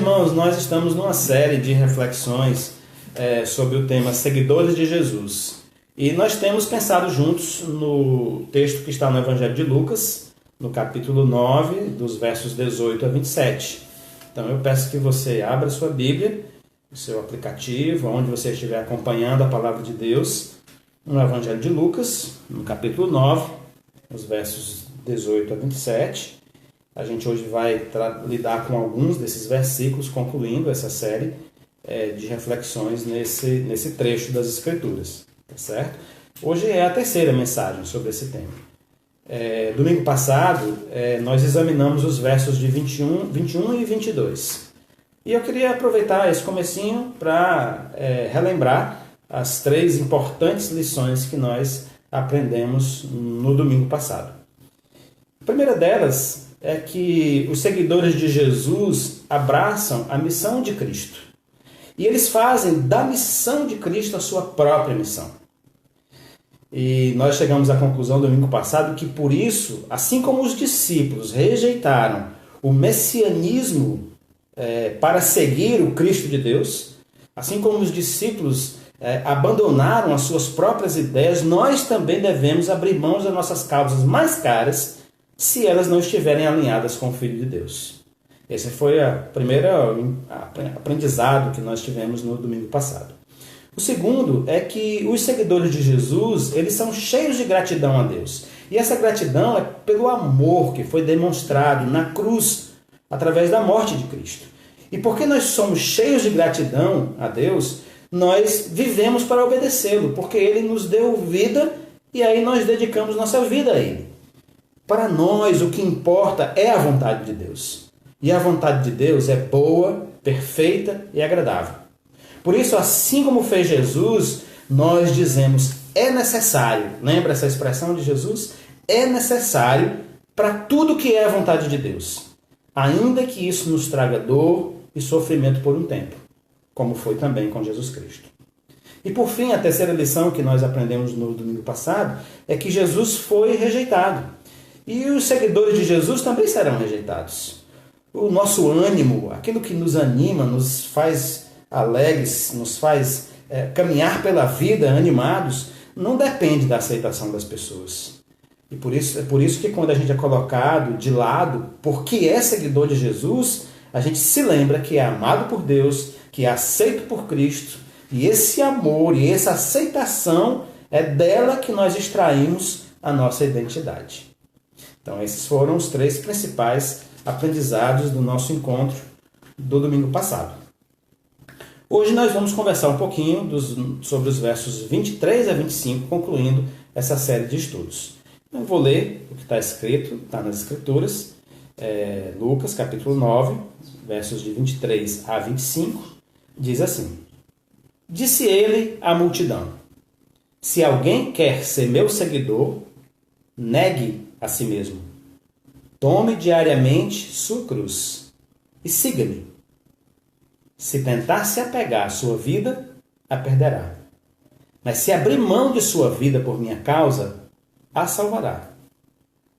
irmãos, nós estamos numa série de reflexões sobre o tema Seguidores de Jesus. E nós temos pensado juntos no texto que está no Evangelho de Lucas, no capítulo 9, dos versos 18 a 27. Então eu peço que você abra sua Bíblia, o seu aplicativo, onde você estiver acompanhando a palavra de Deus, no Evangelho de Lucas, no capítulo 9, os versos 18 a 27. A gente hoje vai lidar com alguns desses versículos, concluindo essa série de reflexões nesse trecho das Escrituras. Tá certo? Hoje é a terceira mensagem sobre esse tema. Domingo passado, nós examinamos os versos de 21 e 22. E eu queria aproveitar esse comecinho para relembrar as três importantes lições que nós aprendemos no domingo passado. A primeira delas é que os seguidores de Jesus abraçam a missão de Cristo. E eles fazem da missão de Cristo a sua própria missão. E nós chegamos à conclusão domingo passado que por isso, assim como os discípulos rejeitaram o messianismo para seguir o Cristo de Deus, assim como os discípulos abandonaram as suas próprias ideias, nós também devemos abrir mãos das nossas causas mais caras se elas não estiverem alinhadas com o Filho de Deus. Esse foi o primeiro aprendizado que nós tivemos no domingo passado. O segundo é que os seguidores de Jesus, eles são cheios de gratidão a Deus. E essa gratidão é pelo amor que foi demonstrado na cruz, através da morte de Cristo. E porque nós somos cheios de gratidão a Deus, nós vivemos para obedecê-lo, porque Ele nos deu vida e aí nós dedicamos nossa vida a Ele. Para nós, o que importa é a vontade de Deus. E a vontade de Deus é boa, perfeita e agradável. Por isso, assim como fez Jesus, nós dizemos, é necessário, lembra essa expressão de Jesus? É necessário para tudo que é a vontade de Deus. Ainda que isso nos traga dor e sofrimento por um tempo, como foi também com Jesus Cristo. E por fim, a terceira lição que nós aprendemos no domingo passado é que Jesus foi rejeitado. E os seguidores de Jesus também serão rejeitados. O nosso ânimo, aquilo que nos anima, nos faz alegres, nos faz caminhar pela vida animados, não depende da aceitação das pessoas. E é por isso que quando a gente é colocado de lado, porque é seguidor de Jesus, a gente se lembra que é amado por Deus, que é aceito por Cristo, e esse amor e essa aceitação é dela que nós extraímos a nossa identidade. Então esses foram os três principais aprendizados do nosso encontro do domingo passado. Hoje nós vamos conversar um pouquinho sobre os versos 23 a 25, concluindo essa série de estudos. Eu vou ler o que está escrito, está nas Escrituras, Lucas capítulo 9, versos de 23 a 25, diz assim: Disse ele à multidão, se alguém quer ser meu seguidor, negue a si mesmo. Tome diariamente sua cruz e siga-me. Se tentar se apegar à sua vida, a perderá. Mas se abrir mão de sua vida por minha causa, a salvará.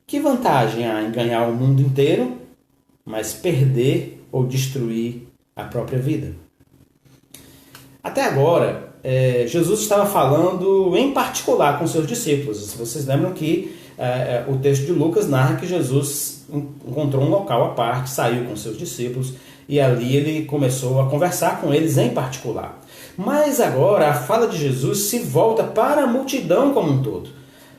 Que vantagem há em ganhar o mundo inteiro, mas perder ou destruir a própria vida? Até agora, Jesus estava falando em particular com seus discípulos. Vocês lembram que o texto de Lucas narra que Jesus encontrou um local à parte, saiu com seus discípulos e ali ele começou a conversar com eles em particular. Mas agora a fala de Jesus se volta para a multidão como um todo.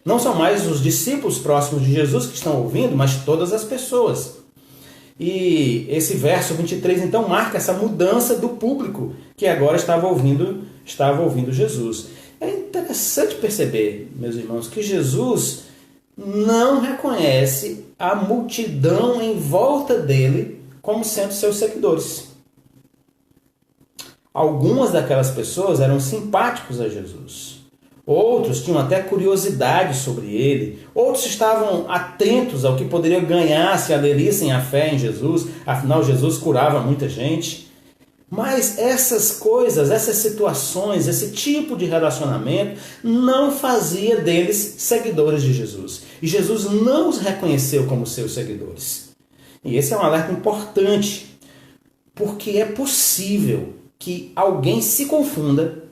Não são mais os discípulos próximos de Jesus que estão ouvindo, mas todas as pessoas. E esse verso 23 então marca essa mudança do público que agora estava ouvindo Jesus. É interessante perceber, meus irmãos, que Jesus não reconhece a multidão em volta dele como sendo seus seguidores. Algumas daquelas pessoas eram simpáticos a Jesus. Outros tinham até curiosidade sobre ele. Outros estavam atentos ao que poderia ganhar se aderissem à fé em Jesus. Afinal, Jesus curava muita gente. Mas essas coisas, essas situações, esse tipo de relacionamento não fazia deles seguidores de Jesus. E Jesus não os reconheceu como seus seguidores. E esse é um alerta importante. Porque é possível que alguém se confunda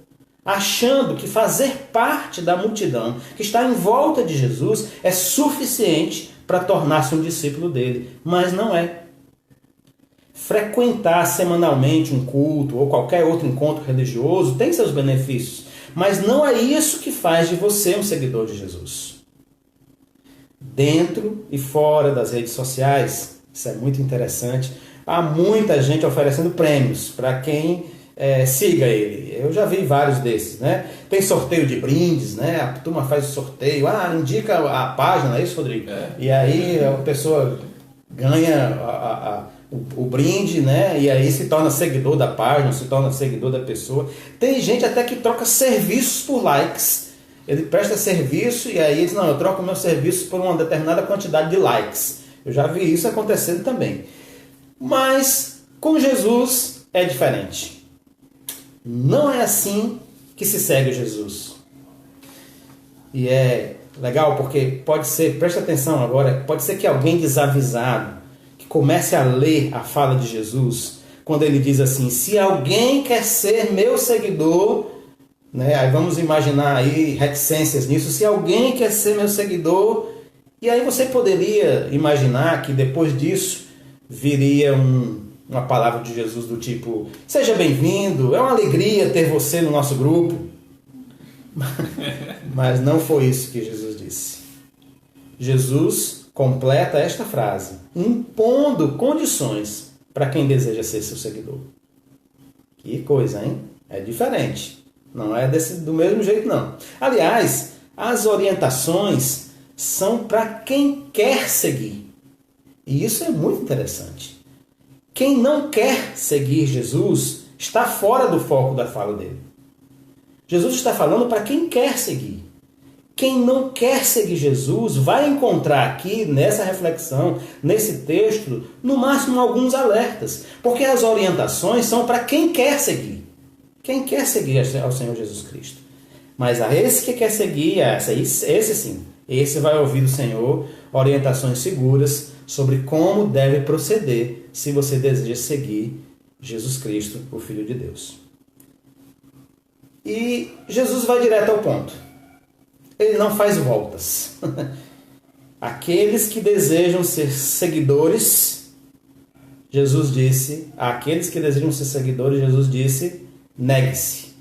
achando que fazer parte da multidão que está em volta de Jesus é suficiente para tornar-se um discípulo dele. Mas não é. Frequentar semanalmente um culto ou qualquer outro encontro religioso tem seus benefícios, mas não é isso que faz de você um seguidor de Jesus. Dentro e fora das redes sociais, isso é muito interessante, há muita gente oferecendo prêmios para quem siga ele. Eu já vi vários desses, né? Tem sorteio de brindes, né? A turma faz o sorteio, indica a página, é isso, Rodrigo? E aí a pessoa ganha o brinde, né? E aí se torna seguidor da página, se torna seguidor da pessoa. Tem gente até que troca serviços por likes. Ele presta serviço e aí ele diz, não, eu troco o meu serviço por uma determinada quantidade de likes. Eu já vi isso acontecendo também. Mas com Jesus é diferente. Não é assim que se segue Jesus. E é legal porque pode ser, presta atenção agora, pode ser que alguém desavisado que comece a ler a fala de Jesus, quando ele diz assim, se alguém quer ser meu seguidor, né, aí vamos imaginar aí reticências nisso, se alguém quer ser meu seguidor, e aí você poderia imaginar que depois disso viria uma palavra de Jesus do tipo, seja bem-vindo, é uma alegria ter você no nosso grupo. Mas não foi isso que Jesus disse. Jesus completa esta frase, impondo condições para quem deseja ser seu seguidor. Que coisa, hein? É diferente. Não é do mesmo jeito, não. Aliás, as orientações são para quem quer seguir. E isso é muito interessante. Quem não quer seguir Jesus está fora do foco da fala dele. Jesus está falando para quem quer seguir. Quem não quer seguir Jesus vai encontrar aqui, nessa reflexão, nesse texto, no máximo alguns alertas. Porque as orientações são para quem quer seguir. Quem quer seguir ao Senhor Jesus Cristo. Mas a esse que quer seguir, esse sim, esse vai ouvir do Senhor orientações seguras sobre como deve proceder se você deseja seguir Jesus Cristo, o Filho de Deus. E Jesus vai direto ao ponto. Ele não faz voltas. Aqueles que desejam ser seguidores, Jesus disse, àqueles que desejam ser seguidores, Jesus disse, negue-se.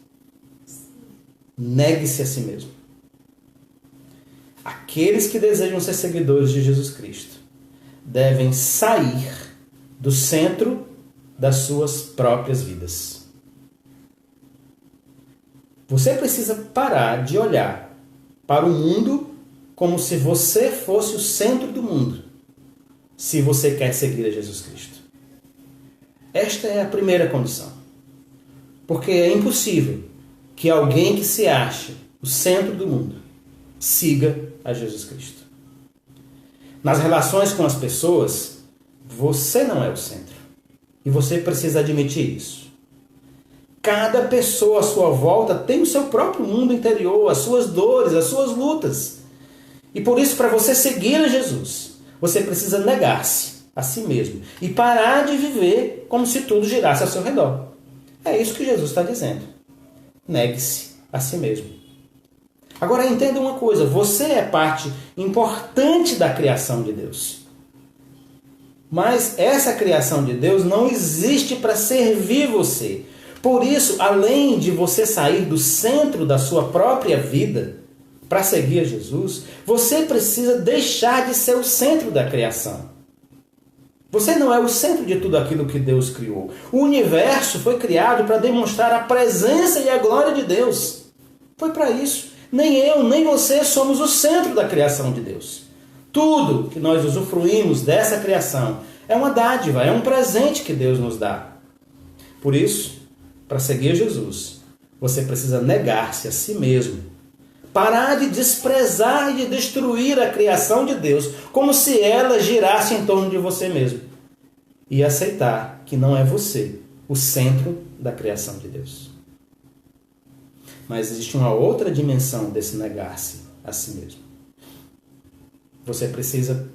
Negue-se a si mesmo. Aqueles que desejam ser seguidores de Jesus Cristo devem sair do centro das suas próprias vidas. Você precisa parar de olhar para o mundo como se você fosse o centro do mundo, se você quer seguir a Jesus Cristo. Esta é a primeira condição. Porque é impossível que alguém que se ache o centro do mundo siga a Jesus Cristo. Nas relações com as pessoas, você não é o centro. E você precisa admitir isso. Cada pessoa à sua volta tem o seu próprio mundo interior, as suas dores, as suas lutas. E por isso, para você seguir a Jesus, você precisa negar-se a si mesmo e parar de viver como se tudo girasse ao seu redor. É isso que Jesus está dizendo. Negue-se a si mesmo. Agora entenda uma coisa, você é parte importante da criação de Deus. Mas essa criação de Deus não existe para servir você. Por isso, além de você sair do centro da sua própria vida para seguir a Jesus, você precisa deixar de ser o centro da criação. Você não é o centro de tudo aquilo que Deus criou. O universo foi criado para demonstrar a presença e a glória de Deus. Foi para isso. Nem eu, nem você somos o centro da criação de Deus. Tudo que nós usufruímos dessa criação é uma dádiva, é um presente que Deus nos dá. Por isso, para seguir Jesus, você precisa negar-se a si mesmo. Parar de desprezar e de destruir a criação de Deus como se ela girasse em torno de você mesmo. E aceitar que não é você o centro da criação de Deus. Mas existe uma outra dimensão desse negar-se a si mesmo. Você precisa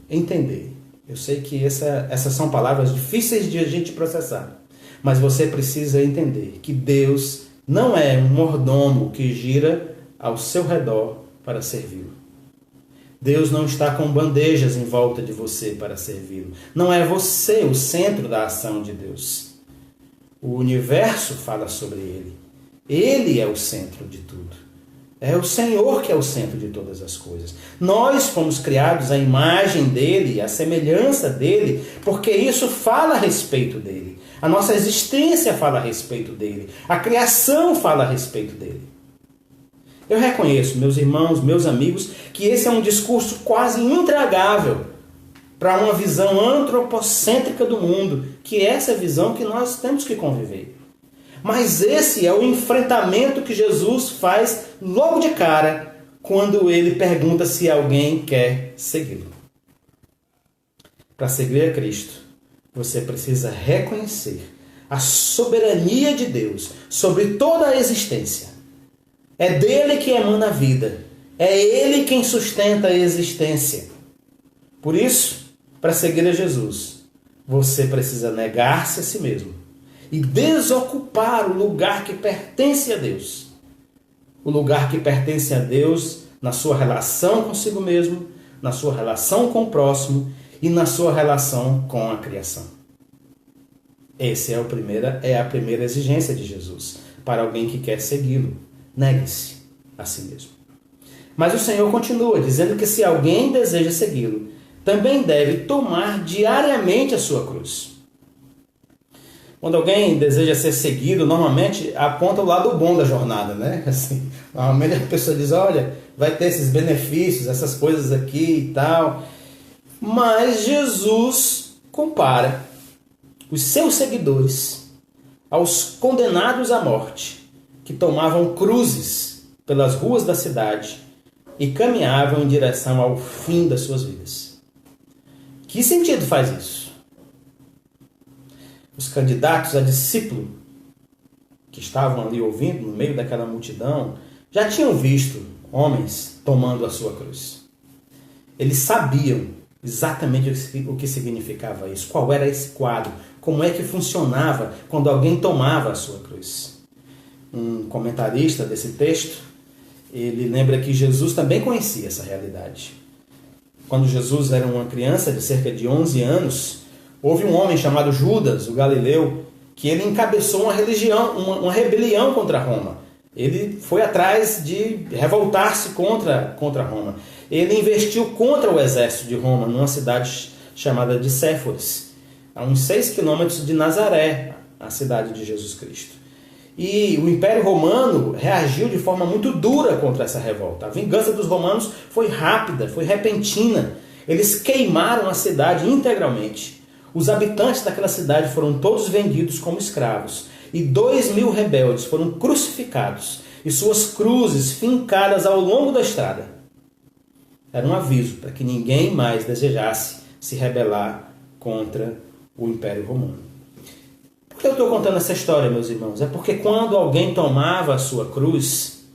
entender Eu sei que essas são palavras difíceis de a gente processar, mas você precisa entender que Deus não é um mordomo que gira ao seu redor para servi-lo. Deus não está com bandejas em volta de você para servi-lo. Não é você o centro da ação de Deus. O universo fala sobre ele. Ele é o centro de tudo. É o Senhor que é o centro de todas as coisas. Nós fomos criados à imagem dele, à semelhança dele, porque isso fala a respeito dele. A nossa existência fala a respeito dele. A criação fala a respeito dele. Eu reconheço, meus irmãos, meus amigos, que esse é um discurso quase intragável para uma visão antropocêntrica do mundo, que é essa visão que nós temos que conviver. Mas esse é o enfrentamento que Jesus faz logo de cara, quando ele pergunta se alguém quer segui-lo. Para seguir a Cristo, você precisa reconhecer a soberania de Deus sobre toda a existência. É dele que emana a vida. É ele quem sustenta a existência. Por isso, para seguir a Jesus, você precisa negar-se a si mesmo e desocupar o lugar que pertence a Deus. O lugar que pertence a Deus na sua relação consigo mesmo, na sua relação com o próximo e na sua relação com a criação. Essa é a primeira exigência de Jesus para alguém que quer segui-lo. Negue-se a si mesmo. Mas o Senhor continua dizendo que se alguém deseja segui-lo, também deve tomar diariamente a sua cruz. Quando alguém deseja ser seguido, normalmente aponta o lado bom da jornada, né? Assim, normalmente a pessoa diz, olha, vai ter esses benefícios, essas coisas aqui e tal. Mas Jesus compara os seus seguidores aos condenados à morte, que tomavam cruzes pelas ruas da cidade e caminhavam em direção ao fim das suas vidas. Que sentido faz isso? Os candidatos a discípulo que estavam ali ouvindo no meio daquela multidão já tinham visto homens tomando a sua cruz. Eles sabiam exatamente o que significava isso, qual era esse quadro, como é que funcionava quando alguém tomava a sua cruz. Um comentarista desse texto, ele lembra que Jesus também conhecia essa realidade. Quando Jesus era uma criança de cerca de 11 anos, houve um homem chamado Judas, o Galileu, que ele encabeçou uma rebelião contra Roma. Ele foi atrás de revoltar-se contra Roma. Ele investiu contra o exército de Roma, numa cidade chamada de Séforis, a uns 6 quilômetros de Nazaré, a cidade de Jesus Cristo. E o Império Romano reagiu de forma muito dura contra essa revolta. A vingança dos romanos foi rápida, foi repentina. Eles queimaram a cidade integralmente. Os habitantes daquela cidade foram todos vendidos como escravos. E 2.000 rebeldes foram crucificados e suas cruzes fincadas ao longo da estrada. Era um aviso para que ninguém mais desejasse se rebelar contra o Império Romano. Por que eu estou contando essa história, meus irmãos? É porque quando alguém tomava a sua cruz,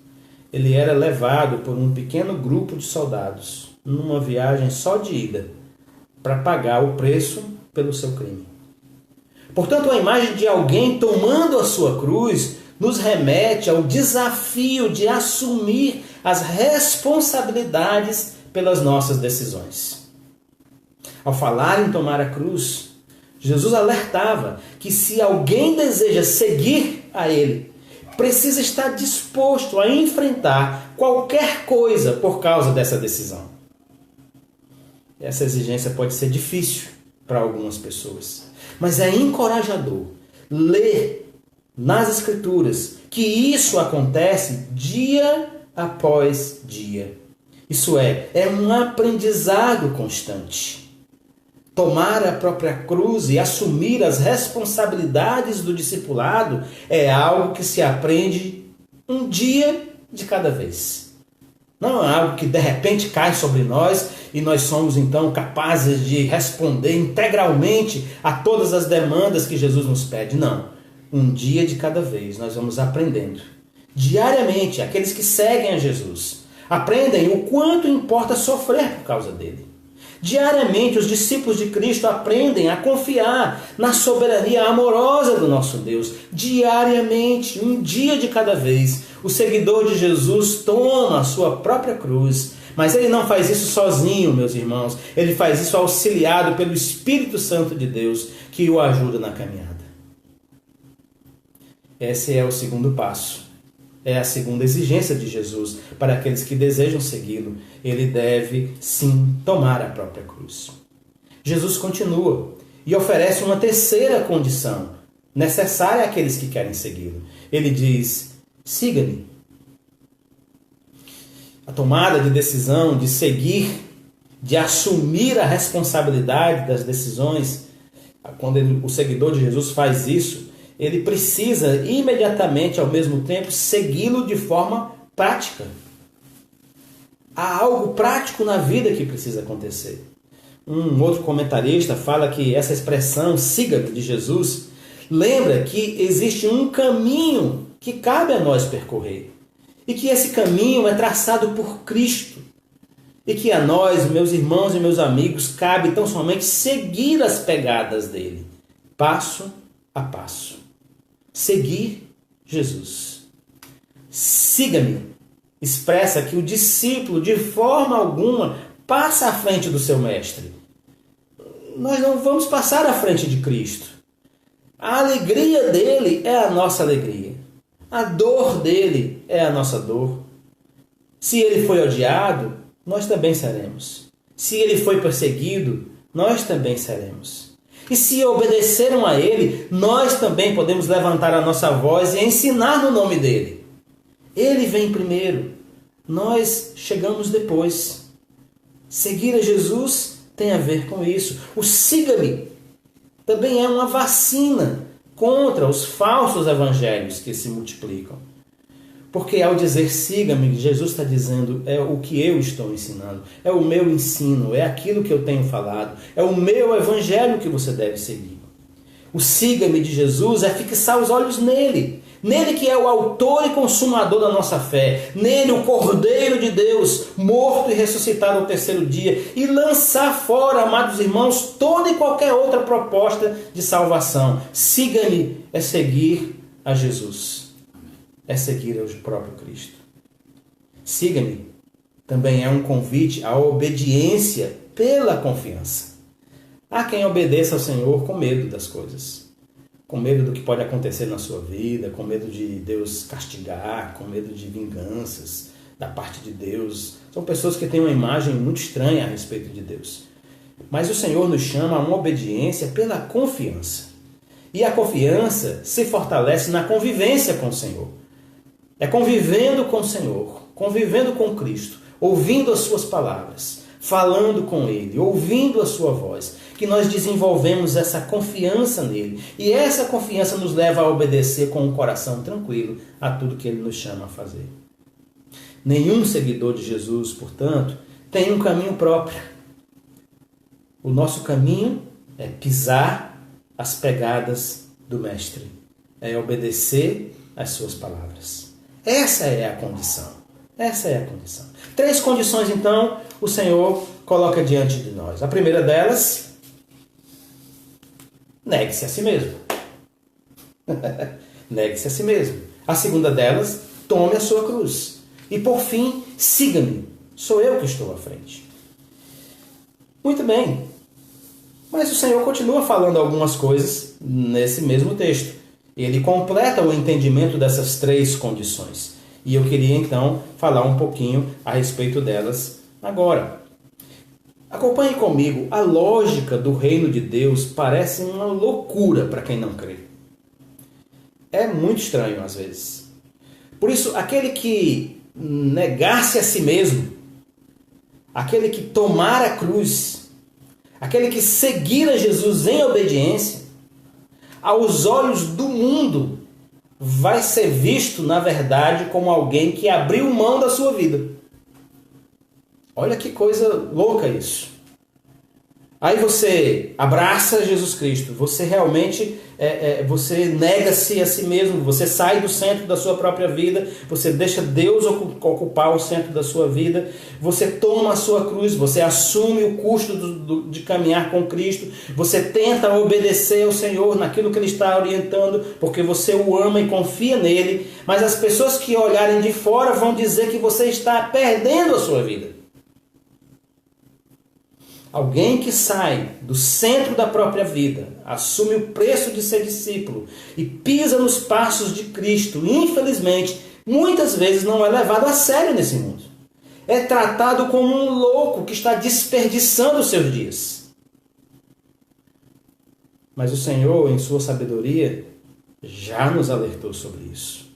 ele era levado por um pequeno grupo de soldados numa viagem só de ida para pagar o preço pelo seu crime. Portanto, a imagem de alguém tomando a sua cruz nos remete ao desafio de assumir as responsabilidades pelas nossas decisões. Ao falar em tomar a cruz, Jesus alertava que se alguém deseja seguir a ele, precisa estar disposto a enfrentar qualquer coisa por causa dessa decisão. Essa exigência pode ser difícil para algumas pessoas, mas é encorajador ler nas Escrituras que isso acontece dia após dia. Isso é um aprendizado constante. Tomar a própria cruz e assumir as responsabilidades do discipulado é algo que se aprende um dia de cada vez. Não é algo que de repente cai sobre nós e nós somos então capazes de responder integralmente a todas as demandas que Jesus nos pede. Não. Um dia de cada vez nós vamos aprendendo. Diariamente, aqueles que seguem a Jesus aprendem o quanto importa sofrer por causa dele. Diariamente, os discípulos de Cristo aprendem a confiar na soberania amorosa do nosso Deus. Diariamente, um dia de cada vez, o seguidor de Jesus toma a sua própria cruz. Mas ele não faz isso sozinho, meus irmãos. Ele faz isso auxiliado pelo Espírito Santo de Deus, que o ajuda na caminhada. Esse é o segundo passo. É a segunda exigência de Jesus para aqueles que desejam segui-lo. Ele deve, sim, tomar a própria cruz. Jesus continua e oferece uma terceira condição necessária àqueles que querem segui-lo. Ele diz: siga-me. A tomada de decisão de seguir, de assumir a responsabilidade das decisões, quando o seguidor de Jesus faz isso, ele precisa imediatamente, ao mesmo tempo, segui-lo de forma prática. Há algo prático na vida que precisa acontecer. Um outro comentarista fala que essa expressão, siga-me, de Jesus, lembra que existe um caminho que cabe a nós percorrer. E que esse caminho é traçado por Cristo. E que a nós, meus irmãos e meus amigos, cabe tão somente seguir as pegadas dele, passo a passo. Seguir Jesus. Siga-me. Expressa que o discípulo, de forma alguma, passa à frente do seu mestre. Nós não vamos passar à frente de Cristo. A alegria dele é a nossa alegria. A dor dele é a nossa dor. Se ele foi odiado, nós também seremos. Se ele foi perseguido, nós também seremos. E se obedeceram a ele, nós também podemos levantar a nossa voz e ensinar no nome dele. Ele vem primeiro, nós chegamos depois. Seguir a Jesus tem a ver com isso. O siga-me também é uma vacina contra os falsos evangelhos que se multiplicam. Porque ao dizer siga-me, Jesus está dizendo, é o que eu estou ensinando, é o meu ensino, é aquilo que eu tenho falado, é o meu evangelho que você deve seguir. O siga-me de Jesus é fixar os olhos nele, nele que é o autor e consumador da nossa fé, nele o Cordeiro de Deus, morto e ressuscitado ao terceiro dia, e lançar fora, amados irmãos, toda e qualquer outra proposta de salvação. Siga-me é seguir a Jesus. É seguir ao próprio Cristo. Siga-me também é um convite à obediência pela confiança. Há quem obedeça ao Senhor com medo das coisas, com medo do que pode acontecer na sua vida, com medo de Deus castigar, com medo de vinganças da parte de Deus. São pessoas que têm uma imagem muito estranha a respeito de Deus. Mas o Senhor nos chama a uma obediência pela confiança. E a confiança se fortalece na convivência com o Senhor. É convivendo com o Senhor, convivendo com Cristo, ouvindo as suas palavras, falando com Ele, ouvindo a sua voz, que nós desenvolvemos essa confiança nele. E essa confiança nos leva a obedecer com um coração tranquilo a tudo que Ele nos chama a fazer. Nenhum seguidor de Jesus, portanto, tem um caminho próprio. O nosso caminho é pisar as pegadas do Mestre, é obedecer às suas palavras. Essa é a condição. Essa é a condição. 3 condições, então, o Senhor coloca diante de nós. A primeira delas, negue-se a si mesmo. Negue-se a si mesmo. A segunda delas, tome a sua cruz. E por fim, siga-me. Sou eu que estou à frente. Muito bem. Mas o Senhor continua falando algumas coisas nesse mesmo texto. Ele completa o entendimento dessas 3 condições. E eu queria então falar um pouquinho a respeito delas agora. Acompanhe comigo. A lógica do reino de Deus parece uma loucura para quem não crê. É muito estranho às vezes. Por isso, aquele que negar-se a si mesmo, aquele que tomar a cruz, aquele que seguir a Jesus em obediência, aos olhos do mundo, vai ser visto, na verdade, como alguém que abriu mão da sua vida. Olha que coisa louca isso. Aí você abraça Jesus Cristo, você realmente você nega-se a si mesmo, você sai do centro da sua própria vida, você deixa Deus ocupar o centro da sua vida, você toma a sua cruz, você assume o custo de caminhar com Cristo, você tenta obedecer ao Senhor naquilo que Ele está orientando, porque você o ama e confia nele, mas as pessoas que olharem de fora vão dizer que você está perdendo a sua vida. Alguém que sai do centro da própria vida, assume o preço de ser discípulo e pisa nos passos de Cristo, infelizmente, muitas vezes não é levado a sério nesse mundo. É tratado como um louco que está desperdiçando os seus dias. Mas o Senhor, em sua sabedoria, já nos alertou sobre isso.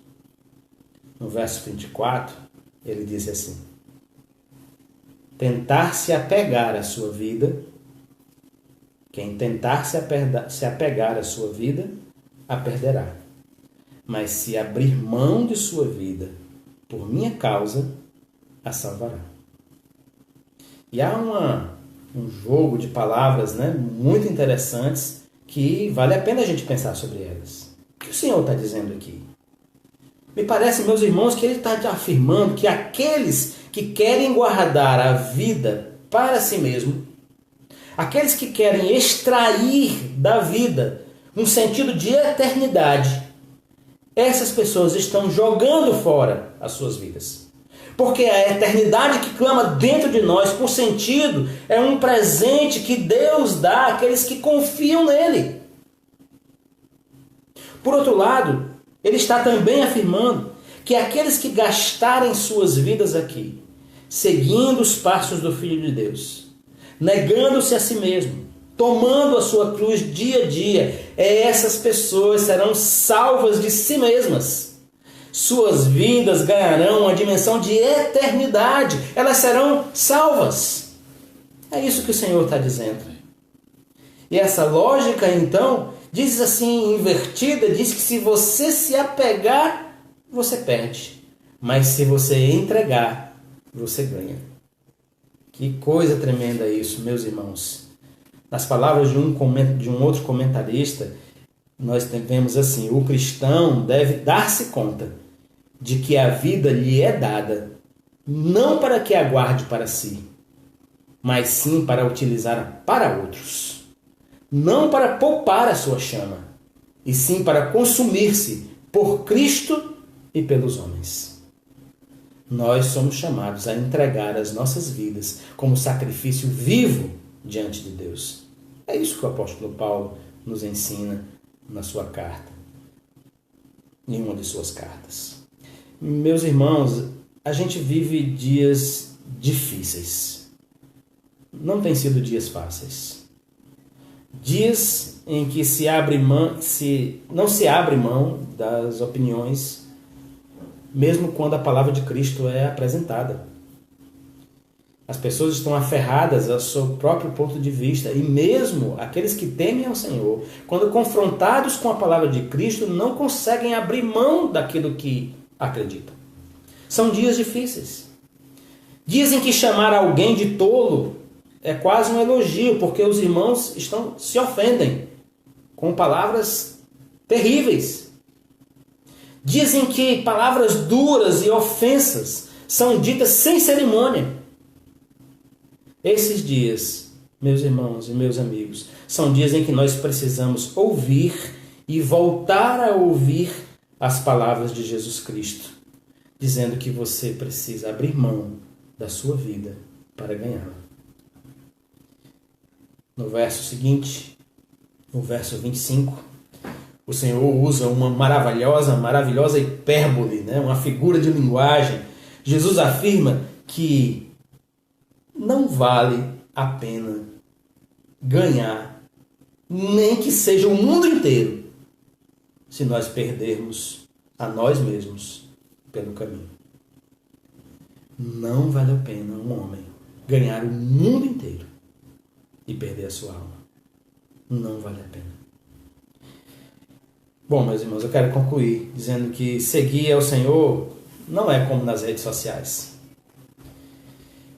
No verso 24, ele diz assim: tentar se apegar à sua vida, quem tentar se apegar à sua vida, a perderá. Mas se abrir mão de sua vida por minha causa, a salvará. E há um jogo de palavras, muito interessantes que vale a pena a gente pensar sobre elas. O que o Senhor está dizendo aqui? Me parece, meus irmãos, que Ele está afirmando que aqueles que querem guardar a vida para si mesmo, aqueles que querem extrair da vida um sentido de eternidade, essas pessoas estão jogando fora as suas vidas. Porque a eternidade que clama dentro de nós por sentido é um presente que Deus dá àqueles que confiam nele. Por outro lado, ele está também afirmando que aqueles que gastarem suas vidas aqui, seguindo os passos do Filho de Deus, negando-se a si mesmo, tomando a sua cruz dia a dia, essas pessoas serão salvas de si mesmas. Suas vidas ganharão uma dimensão de eternidade. Elas serão salvas. É isso que o Senhor está dizendo. E essa lógica, então, diz assim, invertida, diz que se você se apegar, você perde. Mas se você entregar, você ganha. Que coisa tremenda isso, meus irmãos. Nas palavras de um outro comentarista, nós vemos assim: o cristão deve dar-se conta de que a vida lhe é dada, não para que aguarde para si, mas sim para utilizar para outros. Não para poupar a sua chama, e sim para consumir-se por Cristo e pelos homens. Nós somos chamados a entregar as nossas vidas como sacrifício vivo diante de Deus. É isso que o apóstolo Paulo nos ensina na sua carta, em uma de suas cartas. Meus irmãos, a gente vive dias difíceis. Não tem sido dias fáceis. Dias em que não se abre mão das opiniões, mesmo quando a palavra de Cristo é apresentada. As pessoas estão aferradas ao seu próprio ponto de vista, e mesmo aqueles que temem ao Senhor, quando confrontados com a palavra de Cristo, não conseguem abrir mão daquilo que acreditam. São dias difíceis. Dias em que chamar alguém de tolo é quase um elogio, porque os irmãos se ofendem com palavras terríveis. Dias em que palavras duras e ofensas são ditas sem cerimônia. Esses dias, meus irmãos e meus amigos, são dias em que nós precisamos ouvir e voltar a ouvir as palavras de Jesus Cristo, dizendo que você precisa abrir mão da sua vida para ganhá-la. No verso seguinte, no verso 25, o Senhor usa uma maravilhosa hipérbole, uma figura de linguagem. Jesus afirma que não vale a pena ganhar, nem que seja o mundo inteiro, se nós perdermos a nós mesmos pelo caminho. Não vale a pena um homem ganhar o mundo inteiro e perder a sua alma. Não vale a pena. Bom, meus irmãos, eu quero concluir dizendo que seguir ao Senhor não é como nas redes sociais.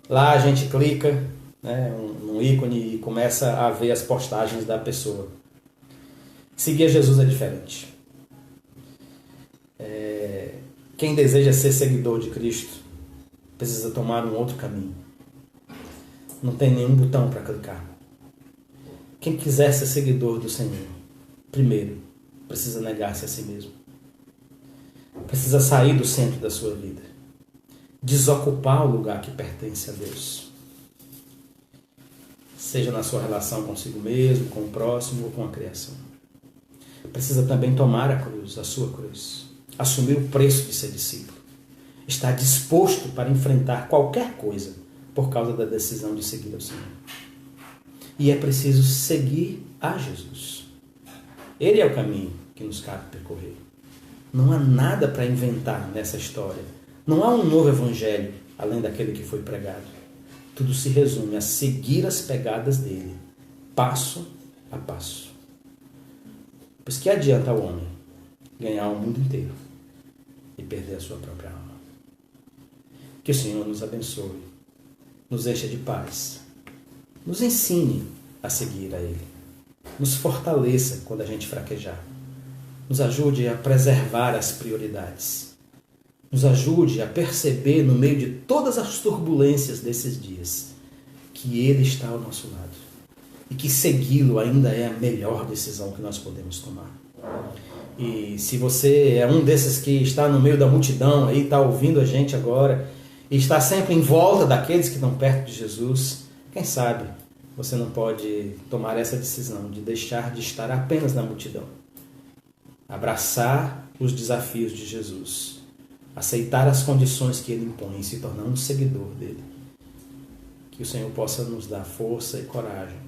Lá a gente clica né, um ícone e começa a ver as postagens da pessoa. Seguir a Jesus é diferente. Quem deseja ser seguidor de Cristo precisa tomar um outro caminho. Não tem nenhum botão para clicar. Quem quiser ser seguidor do Senhor, primeiro, precisa negar-se a si mesmo. Precisa sair do centro da sua vida. Desocupar o lugar que pertence a Deus. Seja na sua relação consigo mesmo, com o próximo ou com a criação. Precisa também tomar a cruz, a sua cruz. Assumir o preço de ser discípulo. Estar disposto para enfrentar qualquer coisa por causa da decisão de seguir ao Senhor. E é preciso seguir a Jesus. Ele é o caminho que nos cabe percorrer. Não há nada para inventar nessa história. Não há um novo evangelho além daquele que foi pregado. Tudo se resume a seguir as pegadas dele, passo a passo. Pois que adianta ao homem ganhar o mundo inteiro e perder a sua própria alma? Que o Senhor nos abençoe, nos encha de paz, nos ensine a seguir a Ele, nos fortaleça quando a gente fraquejar, nos ajude a preservar as prioridades, nos ajude a perceber no meio de todas as turbulências desses dias que Ele está ao nosso lado e que segui-lo ainda é a melhor decisão que nós podemos tomar. E se você é um desses que está no meio da multidão, aí está ouvindo a gente agora, e está sempre em volta daqueles que estão perto de Jesus, quem sabe você não pode tomar essa decisão de deixar de estar apenas na multidão. Abraçar os desafios de Jesus, aceitar as condições que Ele impõe e se tornar um seguidor dele. Que o Senhor possa nos dar força e coragem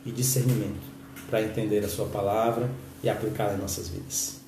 e discernimento para entender a sua palavra e aplicá-la em nossas vidas.